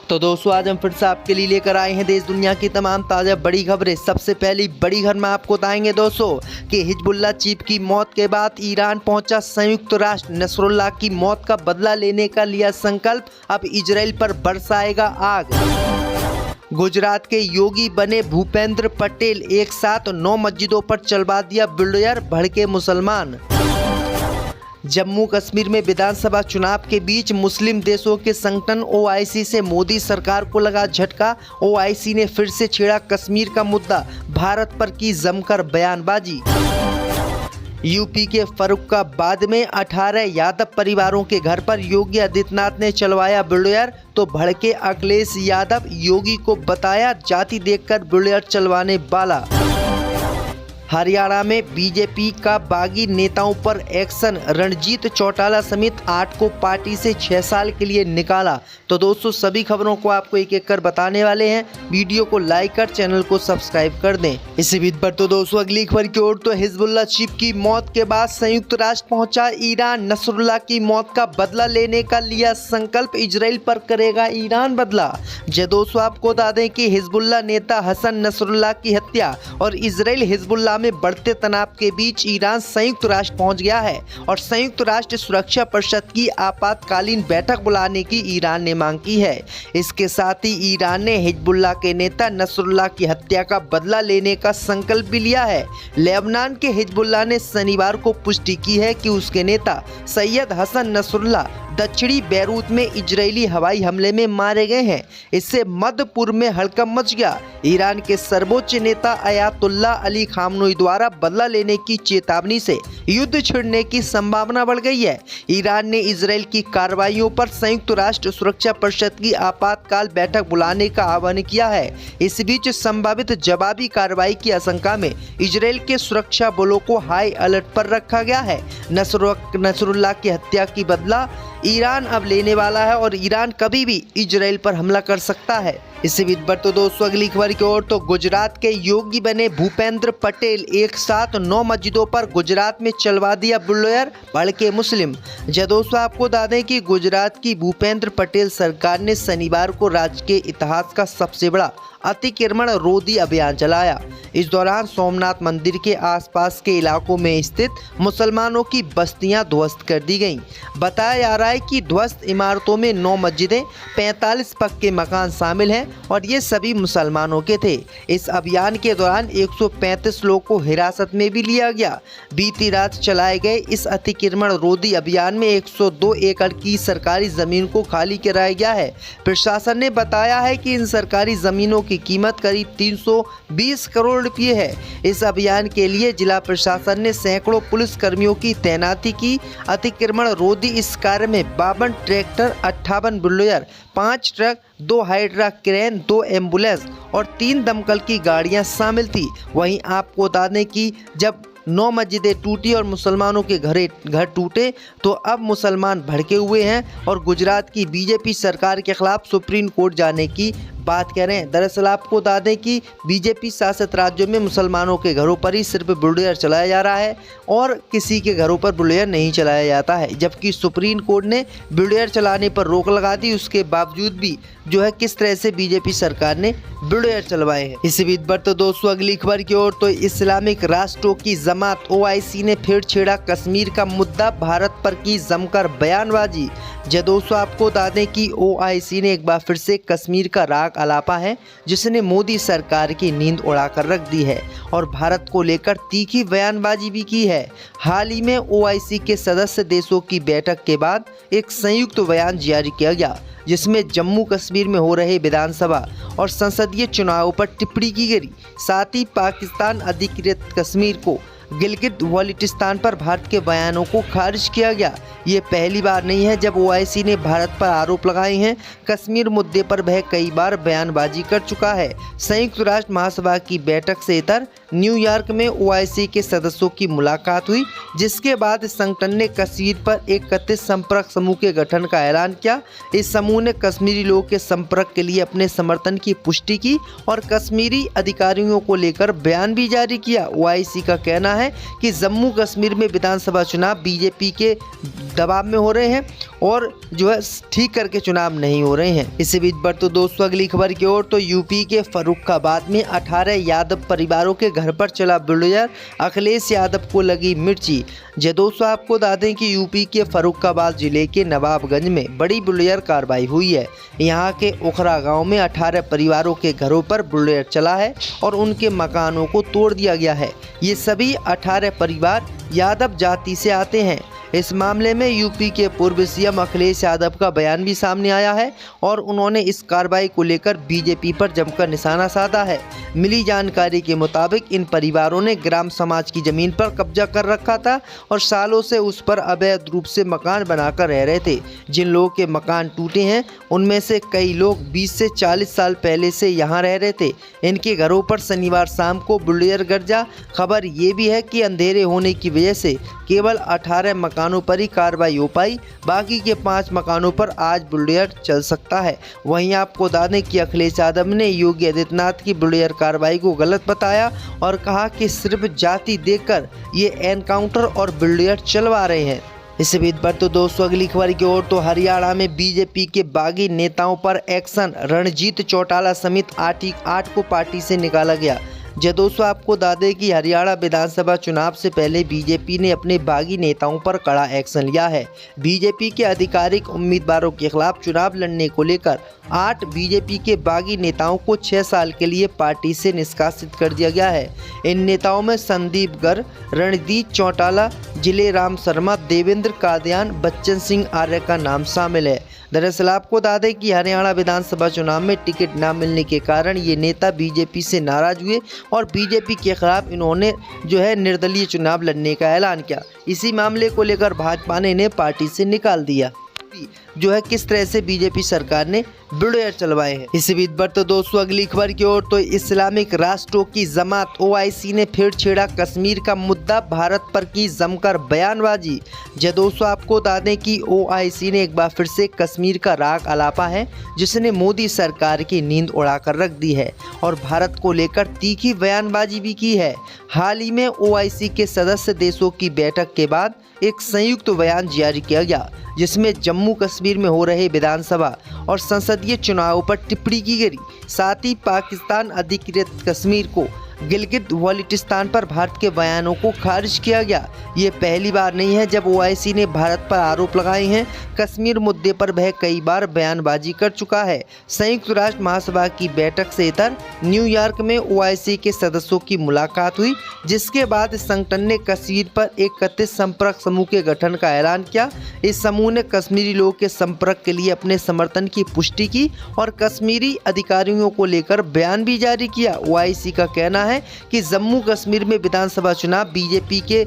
तो दोस्तों आज हम फिर से आपके लिए लेकर आए हैं देश दुनिया की तमाम ताज़ा बड़ी खबरें। सबसे पहली बड़ी खबर में आपको बताएंगे दोस्तों कि हिजबुल्लाह चीफ की मौत के बाद ईरान पहुंचा संयुक्त राष्ट्र। नसरुल्लाह की मौत का बदला लेने का लिया संकल्प, अब इजराइल पर बरसाएगा आग। गुजरात के योगी बने भूपेंद्र पटेल, एक साथ 9 मस्जिदों पर चलवा दिया बुलडोजर, भड़के मुसलमान। जम्मू कश्मीर में विधानसभा चुनाव के बीच मुस्लिम देशों के संगठन ओआईसी से मोदी सरकार को लगा झटका। ओआईसी ने फिर से छेड़ा कश्मीर का मुद्दा, भारत पर की जमकर बयानबाजी। यूपी के फर्रुखाबाद में 18 यादव परिवारों के घर पर योगी आदित्यनाथ ने चलवाया बुलडोजर, तो भड़के अखिलेश यादव, योगी को बताया जाति देखकर बुलडोजर चलवाने वाला। हरियाणा में बीजेपी का बागी नेताओं पर एक्शन, रणजीत चौटाला समेत 8 को पार्टी से 6 साल के लिए निकाला। तो दोस्तों सभी खबरों को आपको एक एक कर बताने वाले हैं, वीडियो को लाइक कर चैनल को सब्सक्राइब कर दें। इसी बीच पर तो दोस्तों अगली खबर की ओर, तो हिजबुल्लाह चीफ की मौत के बाद संयुक्त राष्ट्र पहुंचा ईरान। नसरुल्लाह की मौत का बदला लेने का लिया संकल्प, इजराइल पर करेगा ईरान बदला। जो दोस्तों आपको बता दें कि हिजबुल्लाह नेता हसन नसरुल्लाह की हत्या और इजराइल हिजबुल्लाह में बढ़ते तनाव के बीच ईरान संयुक्त राष्ट्र पहुंच गया है और संयुक्त राष्ट्र सुरक्षा परिषद की आपातकालीन बैठक बुलाने की ईरान ने मांग की है। इसके साथ ही ईरान ने हिजबुल्लाह के नेता नसरुल्लाह की हत्या का बदला लेने का संकल्प भी लिया है। लेबनान के हिजबुल्लाह ने शनिवार को पुष्टि की है कि उसके नेता सैयद हसन नसरुल्लाह दक्षिणी बैरूत में इजरायली हवाई हमले में मारे गए हैं। इससे मध्य पूर्व में हड़कंप मच गया। ईरान के सर्वोच्च नेता अयातुल्लाह अली खामनोई द्वारा बदला लेने की चेतावनी से युद्ध छिड़ने की संभावना बढ़ गई है। ईरान ने इजराइल की कार्रवाइयों पर संयुक्त राष्ट्र सुरक्षा परिषद की आपातकाल बैठक बुलाने का आह्वान किया है। इस बीच संभावित जवाबी कार्रवाई की आशंका में इजराइल के सुरक्षा बलों को हाई अलर्ट पर रखा गया है। नसरुल्लाह की हत्या की बदला ईरान अब लेने वाला है और ईरान कभी भी इजराइल पर हमला कर सकता है। इसी बीच पर तो दोस्तों अगली खबर की ओर, तो गुजरात के योगी बने भूपेंद्र पटेल, एक साथ 9 मस्जिदों पर गुजरात में चलवा दिया बुलडोजर, भड़के मुस्लिम। दोस्तों आपको बता दें कि गुजरात की भूपेंद्र पटेल सरकार ने शनिवार को राज्य के इतिहास का सबसे बड़ा अतिक्रमण रोधी अभियान चलाया। इस दौरान सोमनाथ मंदिर के आसपास के इलाकों में स्थित मुसलमानों की बस्तियां ध्वस्त कर दी गईं। बताया जा रहा है कि ध्वस्त इमारतों में 9 मस्जिदें, 45 पक्के मकान शामिल हैं और ये सभी मुसलमानों के थे। इस अभियान के दौरान 135 लोगों को हिरासत में भी लिया गया। बीती रात चलाए गए इस अतिक्रमण रोधी अभियान में 102 एकड़ की सरकारी जमीन को खाली कराया गया है। प्रशासन ने बताया है कि इन सरकारी जमीनों की कीमत करीब 320 करोड़ रुपये है। इस अभियान के लिए जिला प्रशासन ने सैकड़ों पुलिस कर्मियों की तैनाती की। अतिक्रमण रोधी इस कार्य में 52 tractor, 58 bulldozer, 5 truck, 2 hydra crane, 2 ambulance और 3 दमकल की गाड़ियां शामिल थी। वहीं आपको बता दें कि जब 9 मस्जिदें टूटी और मुसलमानों के घर टूटे तो अब मुसलमान भड़के हुए हैं और गुजरात की बीजेपी सरकार के खिलाफ सुप्रीम कोर्ट जाने की बात कह रहे हैं। दरअसल आपको बता दें कि बीजेपी शासित राज्यों में मुसलमानों के घरों पर ही सिर्फ बुलडोजर चलाया जा रहा है और किसी के घरों पर बुलडोजर नहीं चलाया जाता है, जबकि सुप्रीम कोर्ट ने बुलडोजर चलाने पर रोक लगा दी। उसके बावजूद भी जो है किस तरह से बीजेपी सरकार ने बुलडोजर चलवाए हैं। इसी बीच पर तो दोस्तों अगली खबर की ओर, तो इस्लामिक राष्ट्रों की जमात ओआईसी ने फिर छेड़ा कश्मीर का मुद्दा, भारत पर की जमकर बयानबाजी। दोस्तों आपको बता दें कि ओआईसी ने एक बार फिर से कश्मीर का राग अलापा है, जिसने मोदी सरकार की नींद उड़ाकर रख दी है और भारत को लेकर तीखी बयानबाजी भी की है। हाल ही में ओआईसी के सदस्य देशों की बैठक के बाद एक संयुक्त बयान जारी किया गया, जिसमें जम्मू कश्मीर में हो रहे विधानसभा और संसदीय चुनावों पर टिप्पणी की गई। साथ ही पाकिस्तान अधिकृत कश्मीर को गिलगित बाल्टिस्तान पर भारत के बयानों को खारिज किया गया। ये पहली बार नहीं है जब ओआईसी ने भारत पर आरोप लगाए हैं। कश्मीर मुद्दे पर वह कई बार बयानबाजी कर चुका है। संयुक्त राष्ट्र महासभा की बैठक से इतर न्यूयॉर्क में ओआईसी के सदस्यों की मुलाकात हुई, जिसके बाद संगठन ने कश्मीर पर एक कथित संपर्क समूह के गठन का ऐलान किया। इस समूह ने कश्मीरी लोगों के संपर्क के लिए अपने समर्थन की पुष्टि की और कश्मीरी अधिकारियों को लेकर बयान भी जारी किया। ओआईसी का कहना है कि जम्मू कश्मीर में विधानसभा चुनाव बीजेपी के दबाव में हो रहे हैं और जो है ठीक करके चुनाव नहीं हो रहे हैं। इसी बीच बढ़ तो दोस्तों अगली खबर की ओर, तो यूपी के फर्रुखाबाद में 18 यादव परिवारों के घर पर चला बुलडोजर, अखिलेश यादव को लगी मिर्ची। जी दोस्तों, आपको बता दें कि यूपी के फर्रुखाबाद जिले के नवाबगंज में बड़ी बुलडोजर कार्रवाई हुई है। यहाँ के उखरा गांव में 18 परिवारों के घरों पर बुलडोजर चला है और उनके मकानों को तोड़ दिया गया है। ये सभी 18 परिवार यादव जाति से आते हैं। इस मामले में यूपी के पूर्व सीएम अखिलेश यादव का बयान भी सामने आया है और उन्होंने इस कार्रवाई को लेकर बीजेपी पर जमकर निशाना साधा है। मिली जानकारी के मुताबिक इन परिवारों ने ग्राम समाज की जमीन पर कब्जा कर रखा था और सालों से उस पर अवैध रूप से मकान बनाकर रह रहे थे। जिन लोगों के मकान टूटे हैं उनमें से कई लोग 20 से 40 साल पहले से यहाँ रह रहे थे। इनके घरों पर शनिवार शाम को बुलडोजर गरजा। खबर ये भी है कि अंधेरे होने की वजह से केवल 18 मकानों पर ही कार्रवाई हो पाई, बाकी के 5 मकानों पर आज बुलडोजर चल सकता है। वहीं आपको बता दें कि अखिलेश यादव ने योगी आदित्यनाथ की बुलडोजर कार्रवाई को गलत बताया और कहा कि सिर्फ जाति देखकर ये एनकाउंटर और बुलडोजर चलवा रहे हैं। इसी बीच पर तो दोस्तों अगली खबर की ओर, तो हरियाणा में बीजेपी के बागी नेताओं पर एक्शन, रणजीत चौटाला समेत 8 को पार्टी से निकाला गया। जी दोस्तों, आपको बता दें कि हरियाणा विधानसभा चुनाव से पहले बीजेपी ने अपने बागी नेताओं पर कड़ा एक्शन लिया है। बीजेपी के आधिकारिक उम्मीदवारों के खिलाफ चुनाव लड़ने को लेकर 8 बीजेपी के बागी नेताओं को 6 साल के लिए पार्टी से निष्कासित कर दिया गया है। इन नेताओं में संदीप गर्ग, रणजीत चौटाला, जिलेराम शर्मा, देवेंद्र कादियान, बच्चन सिंह आर्य का नाम शामिल है। दरअसल आपको बता दें कि हरियाणा विधानसभा चुनाव में टिकट न मिलने के कारण ये नेता बीजेपी से नाराज हुए और बीजेपी के खिलाफ इन्होंने जो है निर्दलीय चुनाव लड़ने का ऐलान किया। इसी मामले को लेकर भाजपा ने इन्हें पार्टी से निकाल दिया। जो है किस तरह से बीजेपी सरकार ने बुलडोजर चलवाए हैं। इसी बीच पर तो दोस्तों अगली खबर की ओर, तो इस्लामिक राष्ट्रों की जमात ओआईसी ने फिर छेड़ा कश्मीर का मुद्दा, भारत पर की जमकर बयानबाजी। जी दोस्तों, आपको बता दें कि ओआईसी ने एक बार फिर से कश्मीर का राग अलापा है, जिसने मोदी सरकार की नींद उड़ाकर रख दी है और भारत को लेकर तीखी बयानबाजी भी की है। हाल ही में ओआईसी के सदस्य देशों की बैठक के बाद एक संयुक्त बयान जारी किया गया, जिसमें जम्मू कश्मीर में हो रहे विधानसभा और संसदीय चुनावों पर टिप्पणी की गई। साथ ही पाकिस्तान अधिकृत कश्मीर को गिलगित बाल्टिस्तान पर भारत के बयानों को खारिज किया गया। ये पहली बार नहीं है जब ओआईसी ने भारत पर आरोप लगाए हैं। कश्मीर मुद्दे पर वह कई बार बयानबाजी कर चुका है। संयुक्त राष्ट्र महासभा की बैठक से इतर न्यूयॉर्क में ओआईसी के सदस्यों की मुलाकात हुई, जिसके बाद संगठन ने कश्मीर पर एक कथित संपर्क समूह के गठन का ऐलान किया। इस समूह ने कश्मीरी लोगों के संपर्क के लिए अपने समर्थन की पुष्टि की और कश्मीरी अधिकारियों को लेकर बयान भी जारी किया। ओआईसी का कहना है कि जम्मू कश्मीर में विधानसभा चुनाव बीजेपी के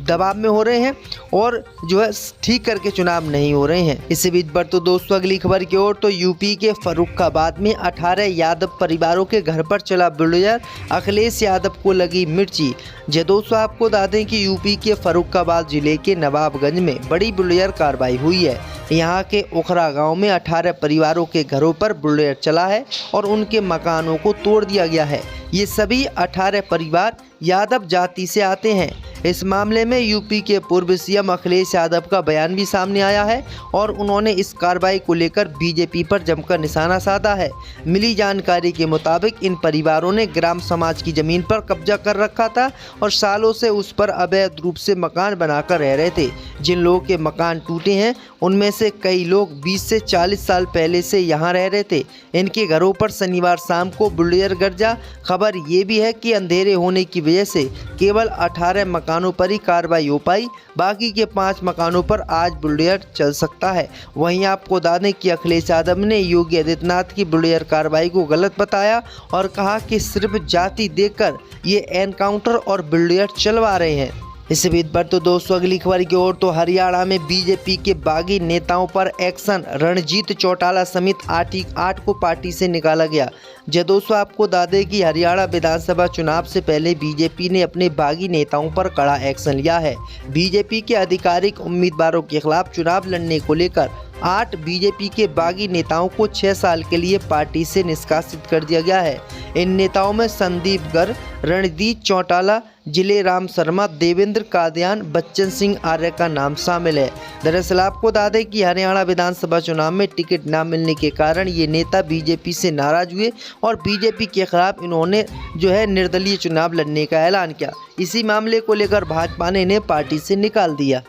दबाव में हो रहे हैं और जो है ठीक करके चुनाव नहीं हो रहे हैं। इसी बीच पर तो दोस्तों अगली खबर की ओर, तो यूपी के फर्रुखाबाद में 18 यादव परिवारों के घर पर चला बुलडोजर, अखिलेश यादव को लगी मिर्ची। जी दोस्तों, आपको बता दें कि यूपी के फर्रुखाबाद जिले के नवाबगंज में बड़ी बुलडोजर कार्रवाई हुई है। यहाँ के उखरा गांव में 18 परिवारों के घरों पर बुलडोजर चला है और उनके मकानों को तोड़ दिया गया है। ये सभी 18 परिवार यादव जाति से आते हैं। इस मामले में यूपी के पूर्व सीएम अखिलेश यादव का बयान भी सामने आया है और उन्होंने इस कार्रवाई को लेकर बीजेपी पर जमकर निशाना साधा है। मिली जानकारी के मुताबिक इन परिवारों ने ग्राम समाज की जमीन पर कब्जा कर रखा था और सालों से उस पर अवैध रूप से मकान बनाकर रह रहे थे। जिन लोगों के मकान टूटे हैं उनमें से कई लोग 20 से 40 साल पहले से यहाँ रह रहे थे। इनके घरों पर शनिवार शाम को बुलडोजर गरजा। खबर ये भी है कि अंधेरे होने की वजह से केवल 18 मकानों पर ही कार्रवाई हो पाई, बाकी के 5 मकानों पर आज बुलडोजर चल सकता है। वहीं आपको बता दें कि अखिलेश यादव ने योगी आदित्यनाथ की बुलडोजर कार्रवाई को गलत बताया और कहा कि सिर्फ जाति देखकर ये एनकाउंटर और बुलडोजर चलवा रहे हैं। इसी बीच पर तो दोस्तों अगली खबर की ओर, तो हरियाणा में बीजेपी के बागी नेताओं पर एक्शन, रणजीत चौटाला समेत 8 को पार्टी से निकाला गया। जी दोस्तों, आपको बता दें कि हरियाणा विधानसभा चुनाव से पहले बीजेपी ने अपने बागी नेताओं पर कड़ा एक्शन लिया है। बीजेपी के आधिकारिक उम्मीदवारों के खिलाफ चुनाव लड़ने को लेकर 8 बीजेपी के बागी नेताओं को 6 साल के लिए पार्टी से निष्कासित कर दिया गया है। इन नेताओं में संदीप गर्ग, रणदीप चौटाला, जिले राम शर्मा, देवेंद्र कादियान, बच्चन सिंह आर्य का नाम शामिल है। दरअसल आपको बता दें कि हरियाणा विधानसभा चुनाव में टिकट न मिलने के कारण ये नेता बीजेपी से नाराज हुए और बीजेपी के खिलाफ इन्होंने निर्दलीय चुनाव लड़ने का ऐलान किया। इसी मामले को लेकर भाजपा ने इन्हें पार्टी से निकाल दिया।